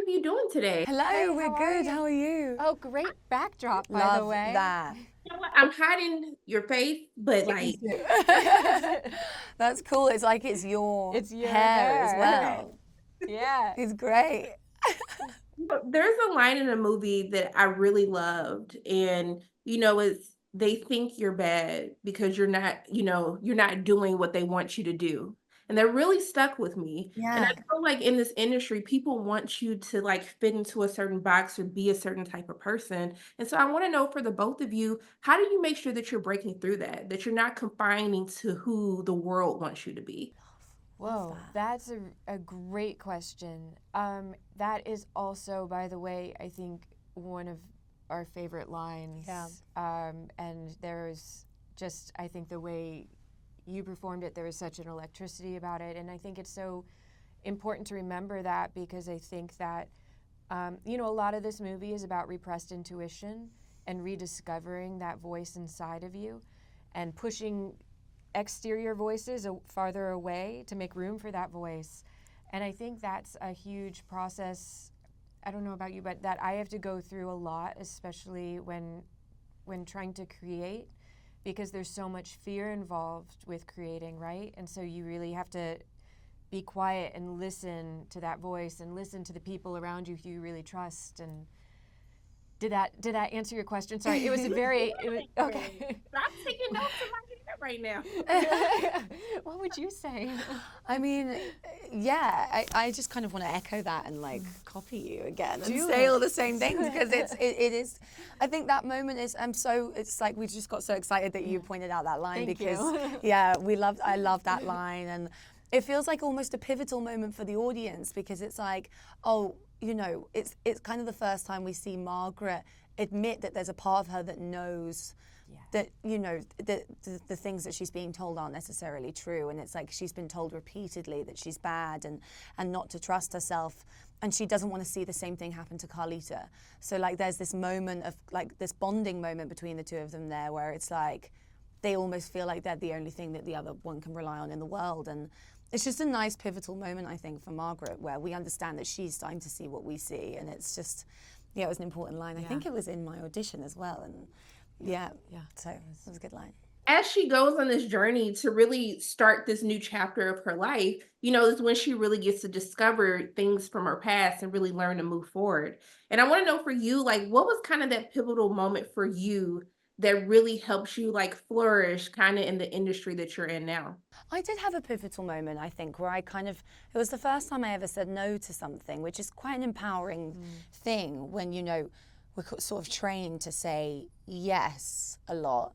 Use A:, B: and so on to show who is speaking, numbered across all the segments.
A: of you doing today?
B: Hello,
C: Hey,
B: we're
C: how are
B: good.
C: you?
B: How are you?
C: Oh, great backdrop, by the
B: Love
C: way.
B: that.
A: You know what? I'm hiding your face, but like,
B: That's cool. It's like it's your,
C: It's your
B: hair as
C: hair.
B: well.
C: Yeah.
B: It's great.
A: there's a line in a movie that I really loved, and it's they think you're bad because you're not doing what they want you to do. And that really stuck with me. And I
B: Yeah.
A: feel like in this industry, people want you to like fit into a certain box or be a certain type of person. And so I want to know for the both of you, how do you make sure that you're breaking through that you're not confining to who the world wants you to be?
C: Whoa,
B: that.
C: that's a great question. That is also, by the way, I think one of our favorite lines.
B: Yeah.
C: And there's just, I think the way you performed it, there was such an electricity about it. And I think it's so important to remember that because I think that, a lot of this movie is about repressed intuition and rediscovering that voice inside of you and pushing exterior voices farther away to make room for that voice. And I think that's a huge process. I don't know about you, but that I have to go through a lot, especially when trying to create, because there's so much fear involved with creating, right? And so you really have to be quiet and listen to that voice and listen to the people around you who you really trust. And did that answer your question? Sorry, it was okay.
A: I'm taking notes in my head right now.
C: What would you say?
B: I mean, yeah, I just kind of want to echo that and like copy you again and
C: Do
B: say
C: it.
B: all the same things because it is. I think that moment is. It's like we just got so excited that you pointed out that line
C: Thank
B: because
C: you.
B: yeah, I love that line and it feels like almost a pivotal moment for the audience because it's like, oh, it's kind of the first time we see Margaret admit that there's a part of her that knows that the things that she's being told aren't necessarily true, and it's like she's been told repeatedly that she's bad and not to trust herself, and she doesn't want to see the same thing happen to Carlita. So like there's this moment of like this bonding moment between the two of them there where it's like they almost feel like they're the only thing that the other one can rely on in the world. And it's just a nice pivotal moment, I think, for Margaret, where we understand that she's starting to see what we see. And it's just, yeah, it was an important line. I think it was in my audition as well. And so it was a good line.
A: As she goes on this journey to really start this new chapter of her life, is when she really gets to discover things from her past and really learn to move forward. And I want to know for you, like, what was kind of that pivotal moment for you that really helps you like flourish kind of in the industry that you're in now?
B: I did have a pivotal moment, I think, where it was the first time I ever said no to something, which is quite an empowering thing when, we're sort of trained to say yes a lot.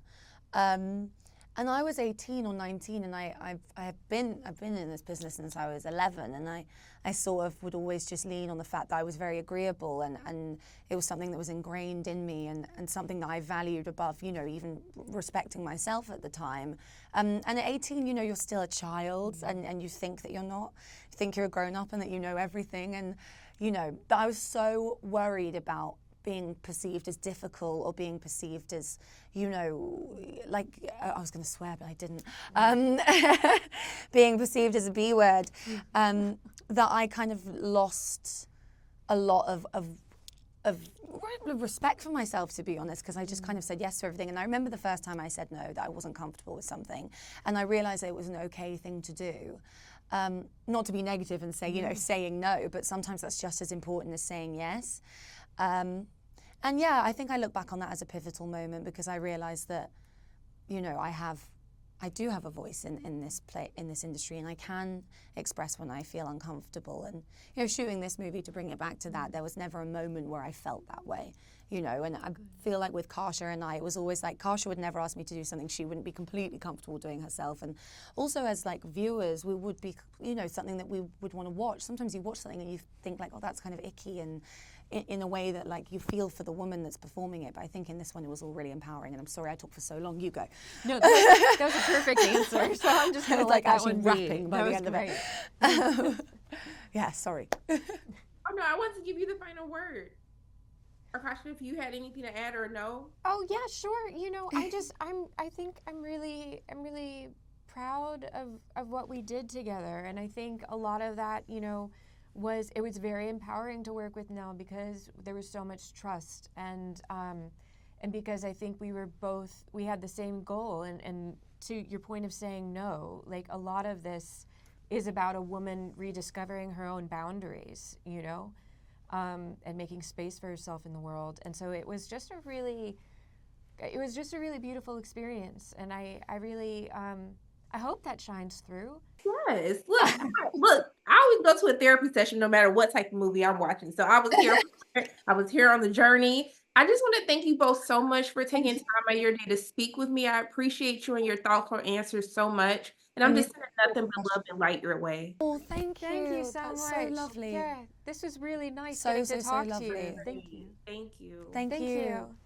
B: And I was 18 or 19, and I've been in this business since I was 11, and I sort of would always just lean on the fact that I was very agreeable, and it was something that was ingrained in me, and something that I valued above, even respecting myself at the time. And at 18, you're still a child, and you think that you're not, you think you're a grown up, and that you know everything, and but I was so worried about being perceived as difficult or being perceived as, like, I was going to swear, but I didn't, being perceived as a B word, that I kind of lost a lot of respect for myself, to be honest, because I just kind of said yes to everything. And I remember the first time I said no, that I wasn't comfortable with something. And I realized that it was an okay thing to do. Not to be negative and say, saying no, but sometimes that's just as important as saying yes. And yeah, I think I look back on that as a pivotal moment because I realized that, I do have a voice in this industry, and I can express when I feel uncomfortable. And shooting this movie, to bring it back to that, there was never a moment where I felt that way. And I feel like with Karsha and I, it was always like Karsha would never ask me to do something she wouldn't be completely comfortable doing herself. And also as like viewers, we would be, something that we would want to watch. Sometimes you watch something and you think like, oh, that's kind of icky, and in a way that like you feel for the woman that's performing it. But I think in this one it was all really empowering. And I'm sorry I talked for so long. You go.
C: No, that was a perfect answer. So I'm just gonna let that
B: actually
C: one
B: rapping
C: be.
B: by
C: That
B: the
C: was
B: end
C: great.
B: of it. Yeah, sorry.
A: Oh no, I want to give you the final word. Arkasha, if you had anything to add or no?
C: Oh yeah, sure. I think I'm really proud of what we did together, and I think a lot of that, it was very empowering to work with Nell because there was so much trust and because I think we had the same goal and to your point of saying no, like a lot of this is about a woman rediscovering her own boundaries, you know, and making space for herself in the world. And so it was just a really beautiful experience. And I really, I hope that shines through.
A: Yes. Look, I always go to a therapy session no matter what type of movie I'm watching. So I was here I was here on the journey. I just want to thank you both so much for taking time out of your day to speak with me. I appreciate you and your thoughtful answers so much. And I'm
C: And
A: just sending nothing but love and light your way.
B: Oh, thank you.
C: thank you so
B: That's
C: much.
B: so lovely.
C: Yeah, this was really nice
B: So,
C: getting
B: so,
C: to
B: so
C: talk to
B: lovely.
C: you. Thank you.
A: Thank you.
B: Thank
C: Thank
B: you.
C: you.